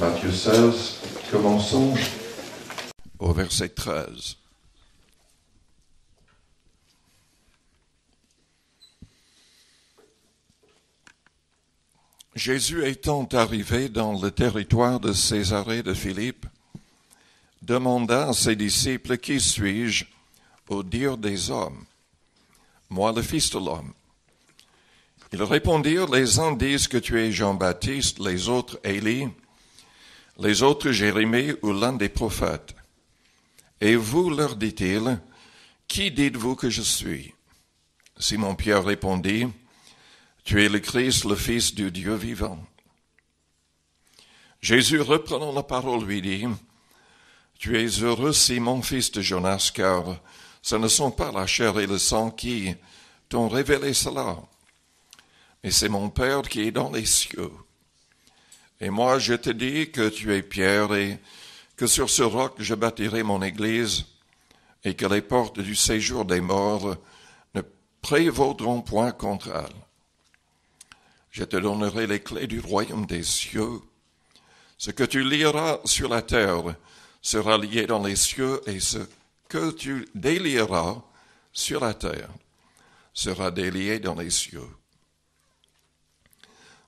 Matthieu 16, commençons au verset 13. Jésus étant arrivé dans le territoire de Césarée de Philippe, demanda à ses disciples, « Qui suis-je au dire des hommes? Moi, le Fils de l'homme. » Ils répondirent, « Les uns disent que tu es Jean-Baptiste, les autres Élie, les autres Jérémie ou l'un des prophètes. Et vous, leur dit-il, qui dites-vous que je suis? » Simon-Pierre répondit, « Tu es le Christ, le Fils du Dieu vivant. » Jésus, reprenant la parole, lui dit, « Tu es heureux, Simon, fils de Jonas, car ce ne sont pas la chair et le sang qui t'ont révélé cela, mais c'est mon Père qui est dans les cieux. Et moi, je te dis que tu es Pierre et que sur ce roc je bâtirai mon église et que les portes du séjour des morts ne prévaudront point contre elle. Je te donnerai les clés du royaume des cieux. Ce que tu lieras sur la terre sera lié dans les cieux, et ce que tu délieras sur la terre sera délié dans les cieux. »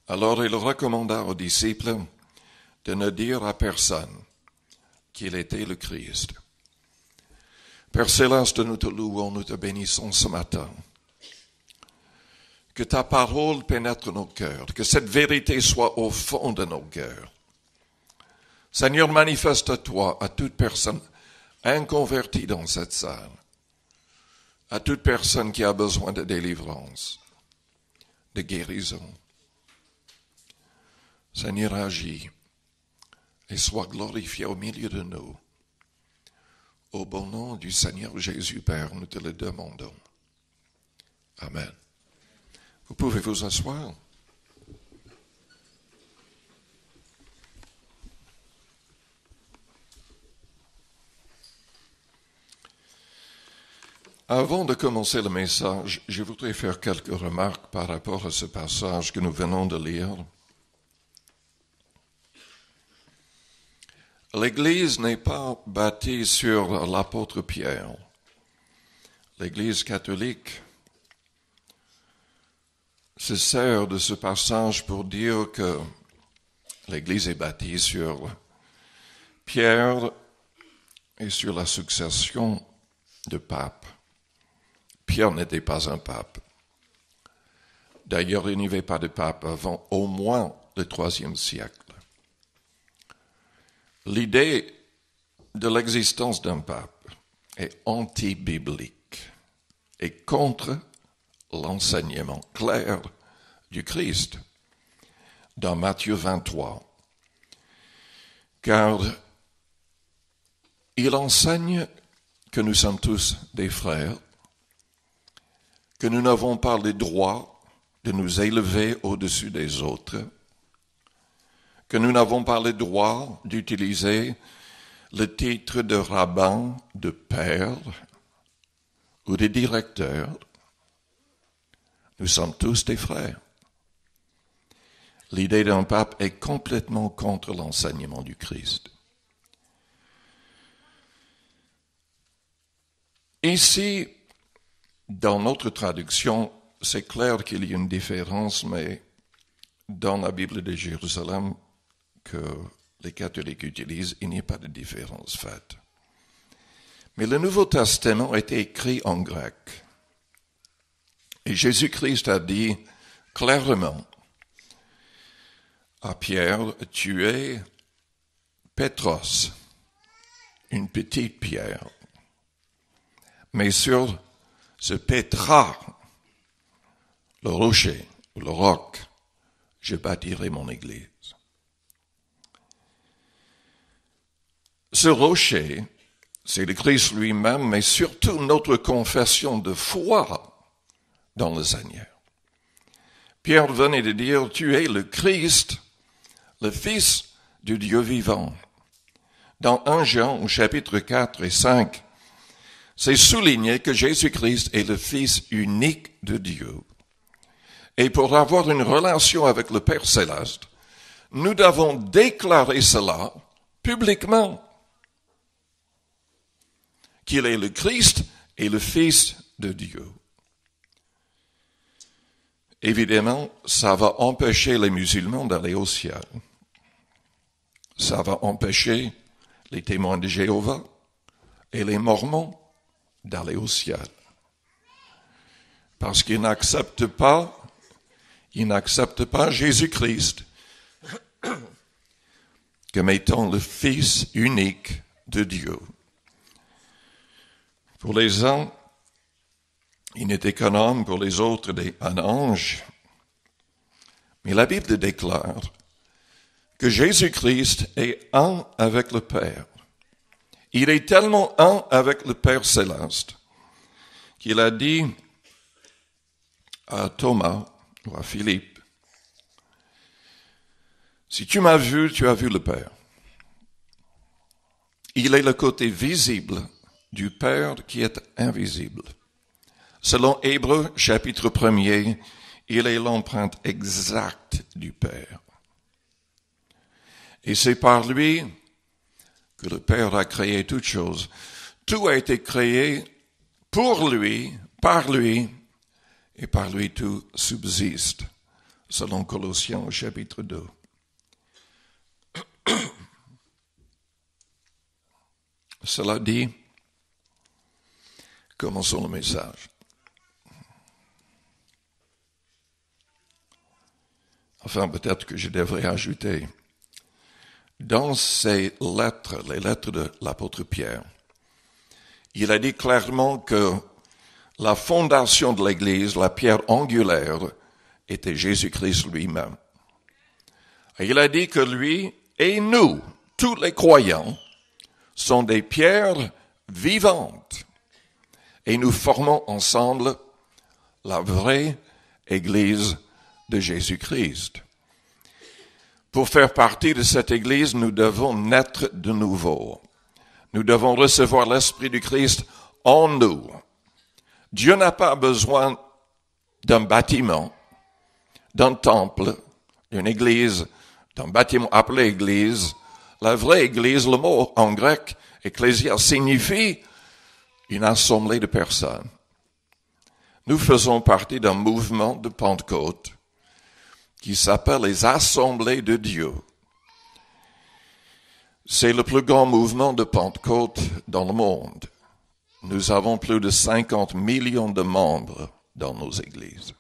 Alors il recommanda aux disciples de ne dire à personne qu'il était le Christ. Père Céleste, nous te louons, nous te bénissons ce matin. Que ta parole pénètre nos cœurs, que cette vérité soit au fond de nos cœurs. Seigneur, manifeste-toi à toute personne inconvertie dans cette salle, à toute personne qui a besoin de délivrance, de guérison. Seigneur, agis et sois glorifié au milieu de nous. Au bon nom du Seigneur Jésus, Père, nous te le demandons. Amen. Vous pouvez vous asseoir. Avant de commencer le message, je voudrais faire quelques remarques par rapport à ce passage que nous venons de lire. L'Église n'est pas bâtie sur l'apôtre Pierre. L'Église catholique se sert de ce passage pour dire que l'Église est bâtie sur Pierre et sur la succession de papes. Pierre n'était pas un pape. D'ailleurs, il n'y avait pas de pape avant au moins le IIIe siècle. L'idée de l'existence d'un pape est anti-biblique et contre l'enseignement clair du Christ dans Matthieu 23. Car il enseigne que nous sommes tous des frères, que nous n'avons pas le droit de nous élever au-dessus des autres, que nous n'avons pas le droit d'utiliser le titre de rabbin, de père ou de directeur. Nous sommes tous des frères. L'idée d'un pape est complètement contre l'enseignement du Christ. Ici, dans notre traduction, c'est clair qu'il y a une différence, mais dans la Bible de Jérusalem que les catholiques utilisent, il n'y a pas de différence faite. Mais le Nouveau Testament a été écrit en grec. Et Jésus-Christ a dit clairement à Pierre, « Tu es Pétros, une petite pierre. Mais sur ce Pétra, le rocher ou le roc, je bâtirai mon église. » Ce rocher, c'est le Christ lui-même, mais surtout notre confession de foi dans le Seigneur. Pierre venait de dire, tu es le Christ, le Fils du Dieu vivant. Dans 1 Jean, au chapitre 4 et 5, c'est souligné que Jésus-Christ est le Fils unique de Dieu. Et pour avoir une relation avec le Père Céleste, nous devons déclarer cela publiquement, qu'il est le Christ et le Fils de Dieu. Évidemment, ça va empêcher les musulmans d'aller au ciel. Ça va empêcher les témoins de Jéhovah et les mormons d'aller au ciel. Parce qu'ils n'acceptent pas Jésus-Christ comme étant le Fils unique de Dieu. Pour les uns, il n'était qu'un homme, pour les autres, un ange. Mais la Bible déclare que Jésus-Christ est un avec le Père. Il est tellement un avec le Père céleste qu'il a dit à Thomas ou à Philippe, « Si tu m'as vu, tu as vu le Père. » Il est le côté visible du Père qui est invisible. Selon Hébreux, chapitre 1er, il est l'empreinte exacte du Père. Et c'est par lui que le Père a créé toutes choses. Tout a été créé pour lui, par lui, et par lui tout subsiste, selon Colossiens, chapitre 2. Cela dit, commençons le message. Enfin, peut-être que je devrais ajouter, dans ces lettres, les lettres de l'apôtre Pierre, il a dit clairement que la fondation de l'Église, la pierre angulaire, était Jésus-Christ lui-même. Et il a dit que lui et nous, tous les croyants, sont des pierres vivantes. Et nous formons ensemble la vraie Église de Jésus-Christ. Pour faire partie de cette Église, nous devons naître de nouveau. Nous devons recevoir l'Esprit du Christ en nous. Dieu n'a pas besoin d'un bâtiment, d'un temple, d'une église, d'un bâtiment appelé église. La vraie église, le mot en grec, ecclésia, signifie une assemblée de personnes. Nous faisons partie d'un mouvement de Pentecôte qui s'appelle les Assemblées de Dieu. C'est le plus grand mouvement de Pentecôte dans le monde. Nous avons plus de 50 millions de membres dans nos églises.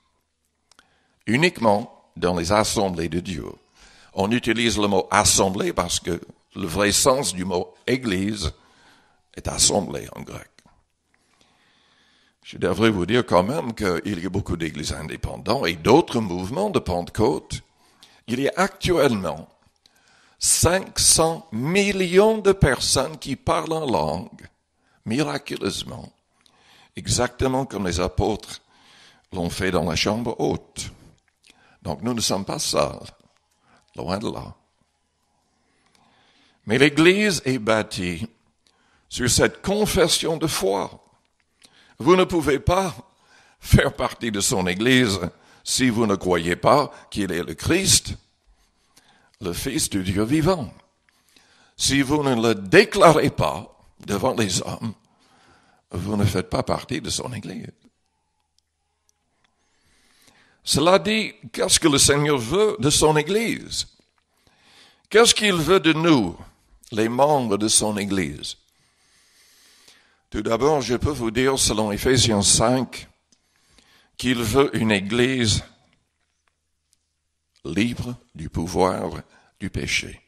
Uniquement dans les assemblées de Dieu. On utilise le mot assemblée parce que le vrai sens du mot église est assemblée en grec. Je devrais vous dire quand même qu'il y a beaucoup d'églises indépendantes et d'autres mouvements de Pentecôte. Il y a actuellement 500 millions de personnes qui parlent en langue, miraculeusement, exactement comme les apôtres l'ont fait dans la chambre haute. Donc nous ne sommes pas seuls, loin de là. Mais l'Église est bâtie sur cette confession de foi. Vous ne pouvez pas faire partie de son Église si vous ne croyez pas qu'il est le Christ, le Fils du Dieu vivant. Si vous ne le déclarez pas devant les hommes, vous ne faites pas partie de son Église. Cela dit, qu'est-ce que le Seigneur veut de son Église? Qu'est-ce qu'il veut de nous, les membres de son Église? Tout d'abord, je peux vous dire, selon Éphésiens 5, qu'il veut une Église libre du pouvoir du péché.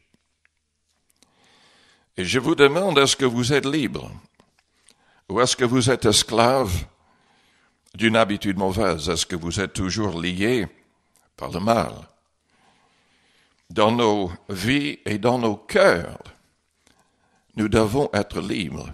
Et je vous demande, est-ce que vous êtes libre? Ou est-ce que vous êtes esclave d'une habitude mauvaise? Est-ce que vous êtes toujours lié par le mal? Dans nos vies et dans nos cœurs, nous devons être libres.